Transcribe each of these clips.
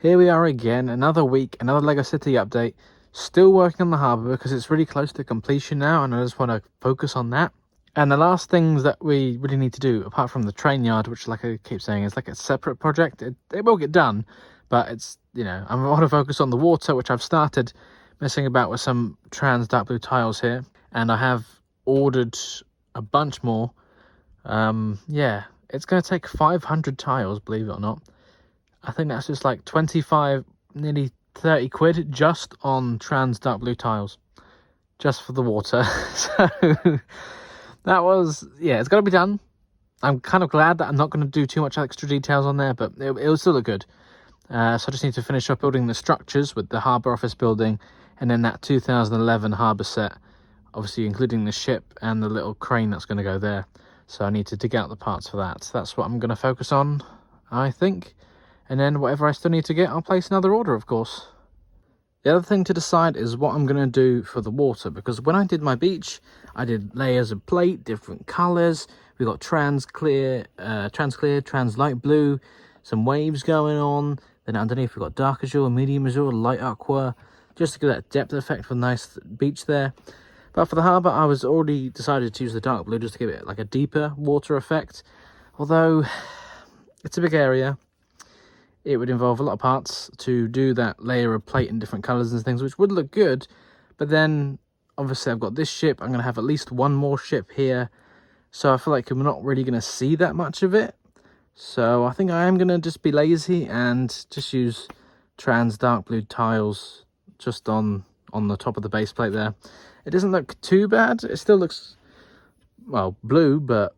Here we are again, another week, another Lego City update. Still working on the harbour because it's really close to completion now and I just want to focus on that. And the last things that we really need to do, apart from the train yard, which like I keep saying is like a separate project, it will get done, but it's, you know, I want to focus on the water, which I've started messing about with some trans dark blue tiles here. And I have ordered a bunch more. Yeah, it's going to take 500 tiles, believe it or not. I think that's just like 25, nearly 30 quid just on trans dark blue tiles, just for the water. So that was, yeah, it's got to be done. I'm kind of glad that I'm not going to do too much extra details on there, but it will still look good. So I just need to finish up building the structures with the harbour office building and then that 2011 harbour set, obviously including the ship and the little crane that's going to go there. So I need to dig out the parts for that. So that's what I'm going to focus on, I think. And then whatever I still need to get, I'll place another order, of course. The other thing to decide is what I'm going to do for the water, because when I did my beach, I did layers of plate, different colours. We got trans clear, trans light blue, some waves going on. Then underneath we got dark azure, medium azure, light aqua, just to give that depth effect for a nice beach there. But for the harbour, I was already decided to use the dark blue just to give it like a deeper water effect. Although it's a big area, it would involve a lot of parts to do that layer of plate in different colours and things, which would look good. But then, obviously, I've got this ship. I'm going to have at least one more ship here. So I feel like I'm not really going to see that much of it. So I think I am going to just be lazy and just use trans dark blue tiles just on the top of the base plate there. It doesn't look too bad. It still looks, well, blue, but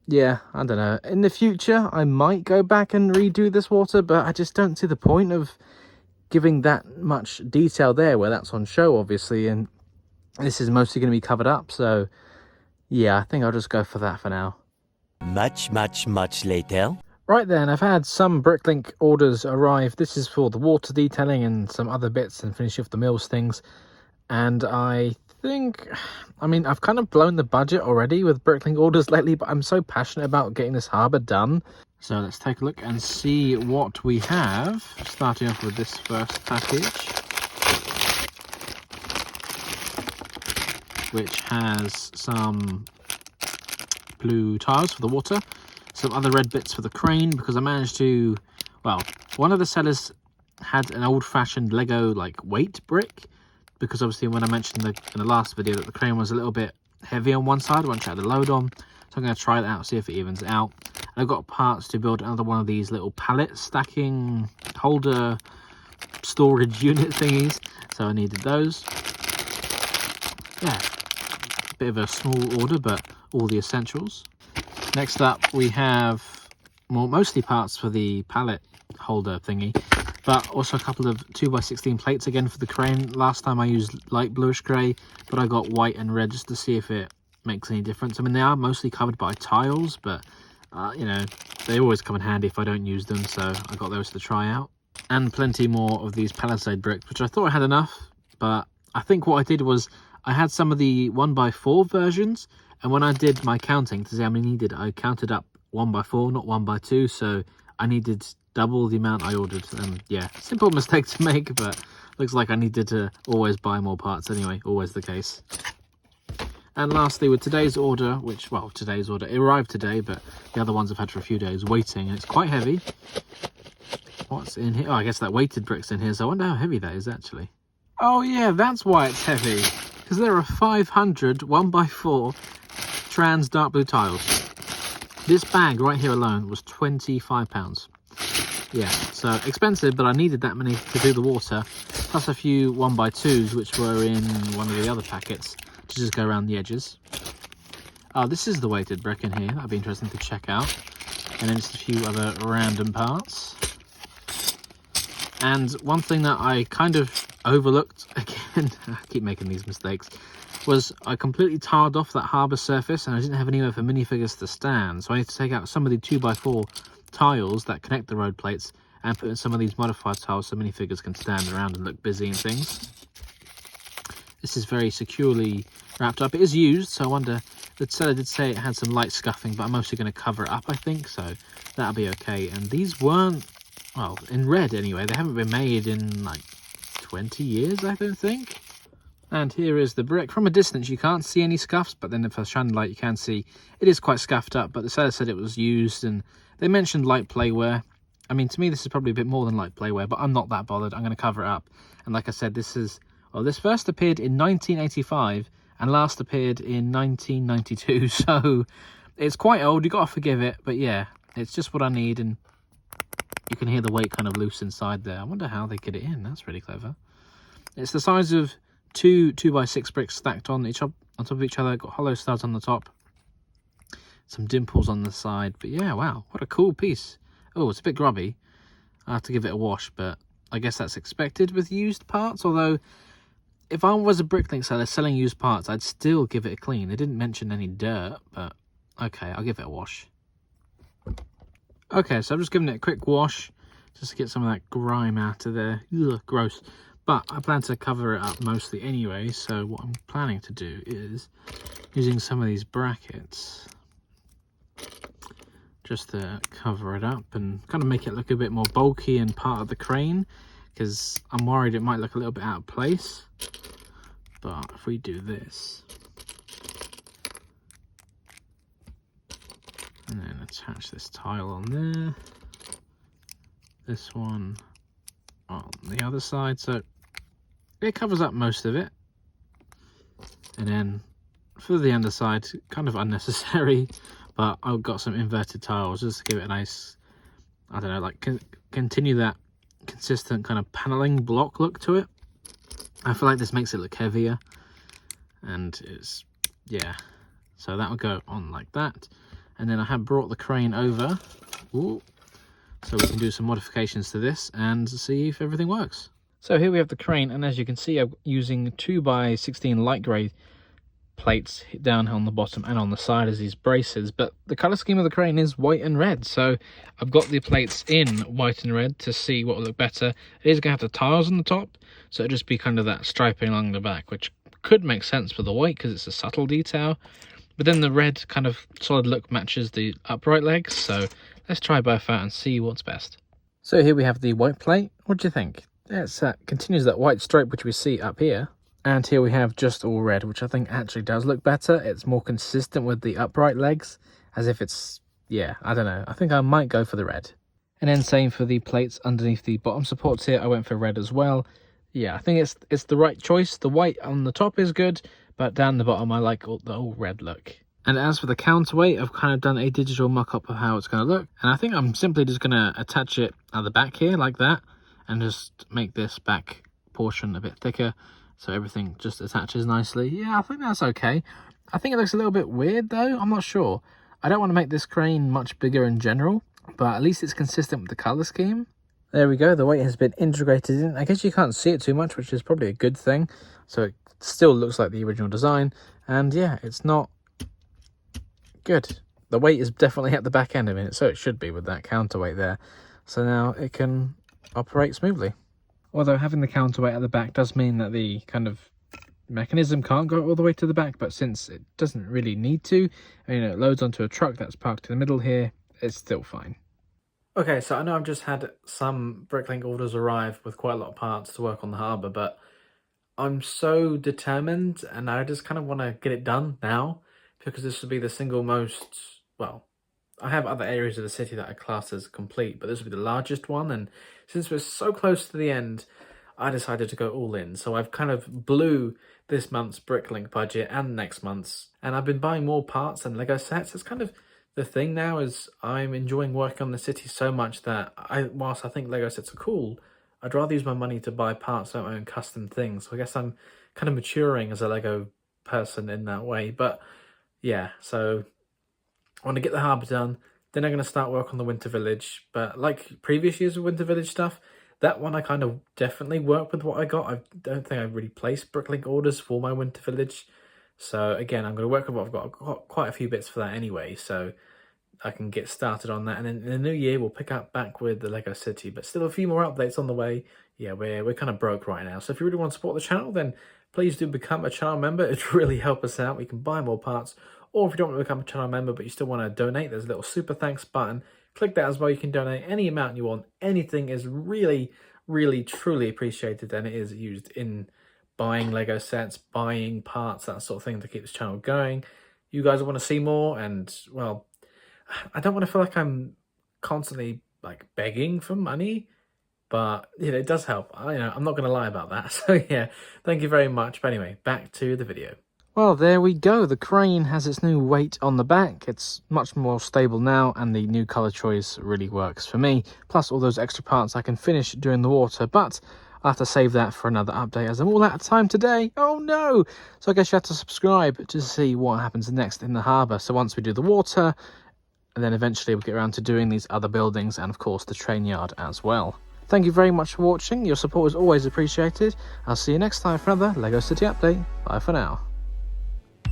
yeah, I don't know. In the future, I might go back and redo this water, but I just don't see the point of giving that much detail there where that's on show, obviously, and this is mostly going to be covered up. So yeah, I think I'll just go for that for now. Much later. Right then, I've had some Bricklink orders arrive. This is for the water detailing and some other bits and finishing off the mills things. And I think, I mean, I've kind of blown the budget already with Bricklink orders lately, but I'm so passionate about getting this harbour done. So let's take a look and see what we have. Starting off with this first package, which has some blue tiles for the water, some other red bits for the crane, because I managed to, well, one of the sellers had an old-fashioned Lego like weight brick, because obviously when I mentioned in the last video that the crane was a little bit heavy on one side once you had the load on. So I'm going to try that out, see if it evens it out. And I've got parts to build another one of these little pallet stacking holder storage unit thingies, so I needed those. Yeah, bit of a small order, but all the essentials. Next up we have mostly parts for the pallet holder thingy, but also a couple of 2x16 plates again for the crane. Last time I used light bluish grey, but I got white and red just to see if it makes any difference. I mean, they are mostly covered by tiles, but you know, they always come in handy if I don't use them, so I got those to try out. And plenty more of these palisade bricks, which I thought I had enough, but I think what I did was I had some of the 1x4 versions, and when I did my counting to see how many needed, I counted up 1x4, not 1x2, so I needed double the amount I ordered. And yeah, simple mistake to make, but looks like I needed to always buy more parts anyway, always the case. And lastly, with today's order, which, well, today's order, it arrived today, but the other ones I've had for a few days waiting, and it's quite heavy. What's in here? Oh, I guess that weighted brick's in here, so I wonder how heavy that is actually. Oh yeah, that's why it's heavy, because there are 500 1x4 trans dark blue tiles. This bag right here alone was £25. Yeah, so expensive, but I needed that many to do the water, plus a few 1x2s which were in one of the other packets to just go around the edges. Oh, this is the weighted brick in here. That'd be interesting to check out. And then just a few other random parts. And one thing that I kind of overlooked, again, I keep making these mistakes, was I completely tarred off that harbour surface and I didn't have anywhere for minifigures to stand. So I need to take out some of the 2x4 tiles that connect the road plates and put in some of these modified tiles so minifigures can stand around and look busy and things. This is very securely wrapped up. It is used, so I wonder, the seller did say it had some light scuffing, but I'm mostly going to cover it up, I think, so that'll be okay. And these weren't well, in red anyway. They haven't been made in like 20 years, I don't think. And here is the brick. From a distance, you can't see any scuffs, but then if I shine the light, you can see it is quite scuffed up. But the seller said it was used, and they mentioned light playwear. I mean, to me, this is probably a bit more than light playwear, but I'm not that bothered. I'm going to cover it up. And like I said, this first appeared in 1985 and last appeared in 1992. So it's quite old. You got to forgive it. But yeah, it's just what I need. And you can hear the weight kind of loose inside there. I wonder how they get it in. That's really clever. It's the size of two 2x6 bricks stacked on top of each other. Got hollow studs on the top, some dimples on the side. But yeah, wow, what a cool piece. Oh, it's a bit grubby. I have to give it a wash, but I guess that's expected with used parts. Although if I was a Bricklink seller selling used parts, I'd still give it a clean. They didn't mention any dirt, but okay, I'll give it a wash. Okay, so I'm just giving it a quick wash just to get some of that grime out of there. Ugh, gross. But I plan to cover it up mostly anyway, so what I'm planning to do is using some of these brackets just to cover it up and kind of make it look a bit more bulky and part of the crane, because I'm worried it might look a little bit out of place. But if we do this and then attach this tile on there, this one on the other side, so it covers up most of it. And then for the underside, kind of unnecessary, but I've got some inverted tiles just to give it a nice, I don't know, like continue that consistent kind of paneling block look to it. I feel like this makes it look heavier, and it's, yeah, so that would go on like that. And then I have brought the crane over, ooh, so we can do some modifications to this and see if everything works. So here we have the crane, and as you can see, I'm using 2x16 light grey plates down on the bottom and on the side as these braces, but the colour scheme of the crane is white and red, so I've got the plates in white and red to see what will look better. It is going to have the tiles on the top, so it'll just be kind of that striping along the back, which could make sense for the white because it's a subtle detail, but then the red kind of solid look matches the upright legs, so let's try both out and see what's best. So here we have the white plate. What do you think? It continues that white stripe which we see up here. And here we have just all red, which I think actually does look better. It's more consistent with the upright legs, as if it's, yeah, I don't know. I think I might go for the red. And then same for the plates underneath the bottom supports here. I went for red as well. Yeah, I think it's the right choice. The white on the top is good, but down the bottom I like the whole red look. And as for the counterweight, I've kind of done a digital mock-up of how it's going to look. And I think I'm simply just going to attach it at the back here like that, and just make this back portion a bit thicker so everything just attaches nicely. Yeah, I think that's okay. I think it looks a little bit weird though. I'm not sure. I don't want to make this crane much bigger in general, but at least it's consistent with the color scheme. There we go. The weight has been integrated in. I guess you can't see it too much, which is probably a good thing. So it still looks like the original design. And yeah, it's not good. The weight is definitely at the back end of it, so it should be with that counterweight there. So now it can operate smoothly. Although having the counterweight at the back does mean that the kind of mechanism can't go all the way to the back, but since it doesn't really need to, I mean, it loads onto a truck that's parked in the middle here, it's still fine. Okay, so I know I've just had some Bricklink orders arrive with quite a lot of parts to work on the harbour, but I'm so determined and I just kind of want to get it done now, because this will be the single most, well, I have other areas of the city that I class as complete, but this will be the largest one, and since we're so close to the end, I decided to go all in. So I've kind of blew this month's Bricklink budget and next month's, and I've been buying more parts and Lego sets. It's kind of the thing now, is I'm enjoying working on the city so much that whilst I think Lego sets are cool, I'd rather use my money to buy parts of my own custom things. So I guess I'm kind of maturing as a Lego person in that way. But yeah, so I want to get the harbour done, then I'm going to start work on the Winter Village. But like previous years of Winter Village stuff, that one I kind of definitely worked with what I got. I don't think I really placed Bricklink orders for my Winter Village. So again, I'm going to work with what I've got. I've got quite a few bits for that anyway, so I can get started on that. And then in the new year, we'll pick up back with the Lego City, but still a few more updates on the way. Yeah, we're kind of broke right now. So if you really want to support the channel, then please do become a channel member. It'd really help us out. We can buy more parts. Or if you don't want to become a channel member, but you still want to donate, there's a little super thanks button. click that as well. You can donate any amount you want. Anything is really, really, truly appreciated, and it is used in buying Lego sets, buying parts, that sort of thing to keep this channel going. You guys want to see more, and well, I don't want to feel like I'm constantly like begging for money, but you know, it does help. I'm not going to lie about that. So yeah, thank you very much. But anyway, back to the video. Well, there we go. The crane has its new weight on the back. It's much more stable now, and the new colour choice really works for me. Plus all those extra parts I can finish during the water, but I'll have to save that for another update as I'm all out of time today. Oh no! So I guess you have to subscribe to see what happens next in the harbour. So once we do the water, and then eventually we'll get around to doing these other buildings and of course the train yard as well. Thank you very much for watching. Your support is always appreciated. I'll see you next time for another Lego City update. Bye for now.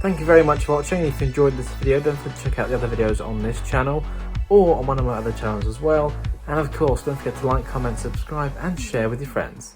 Thank you very much for watching. If you enjoyed this video, don't forget to check out the other videos on this channel or on one of my other channels as well. And of course, don't forget to like, comment, subscribe and share with your friends.